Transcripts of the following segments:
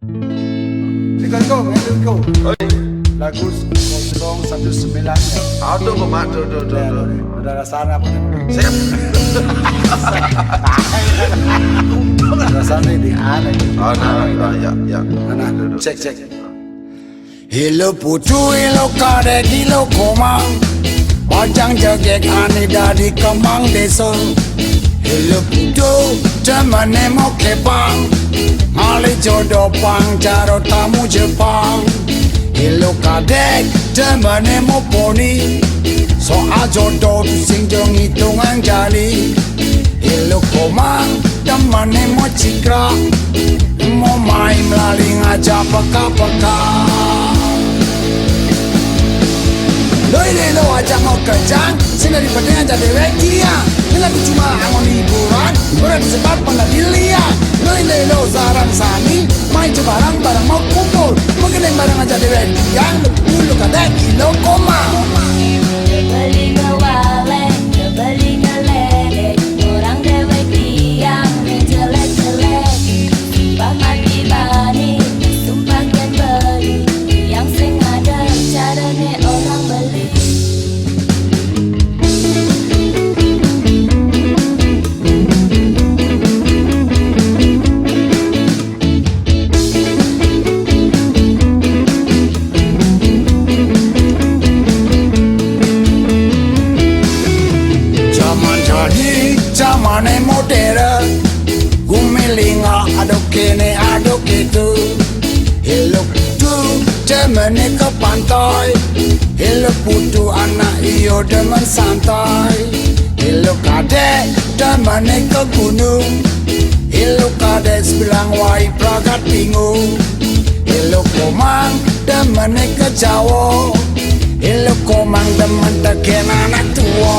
Go. Oi, Lagu 019 ya. auto Mak, tuh. Saudara sana apa nih? Siap. Saudara sana di ana. Oh, nah, ya. Mana? Cek. Hello putu, hello kade, hello komang. Wajang jagek ane dari kemang desa. Hello putu, temane mau kepang. Mali jodoh pang, caro tamu Jepang. Hello kadek, temane mau poni. Soal jodoh tu sing jong hitungan jali. Hello komang, temane mau cikra. Mau main melalui ngajak peka-peka. Doi lo ajak mau kencang, sini daripada ngajak dewek dia. Ini lagu cuma angon hiburan, udah disebar pada dilihat. Doi lo sarang sani, main barang mau kumpul. Mungkin yang barang ngajak dewek dia, dulu kadek kilo koma. Beli ngewalek, beli ngeledek. Orang dewek diam, jelek-jelek. Sumpah mati bani, sumpah kan beli. Yang sing ada carane orang beli. Zamane modern, gumilinga aduk kene aduk itu. Hello putu, temene ke pantai. Hello putu anak iyo demen santai. Hello kadek, temene ke gunung. Hello kadek bilang wai pragat bingung. Hello komang, temene ke Jawa. Hello komang demen teken anak tua.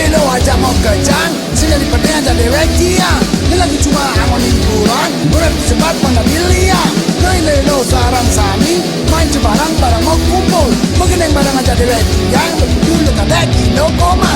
Lo ajak mau kencang, sini daripada ngajak dewek dia. Ini lagi cuma angon hiburan, udah disebar pada dilihat. Lo sarang sani, main barang mau kumpul. Mungkin yang barang ngajak dewek dia, dulu kadek kilo koma.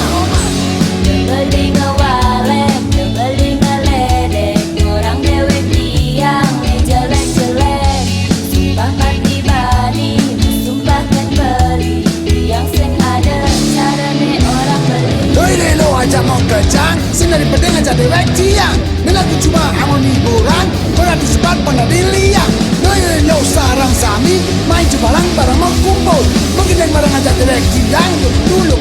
Beli ngewalek, beli ngeledek. Orang dewek diam, jelek-jelek. Sumpah mati bani, sumpah kan beli. Yang sing ada carane orang beli. Lo ajak mau kencang, sini daripada ngajak dewek dia. Ini lagi cuma angon hiburan, udah disebar pada dilihat. Lo sarang sani, main barang mau kumpul. Mungkin yang barang ngajak dewek dia, dulu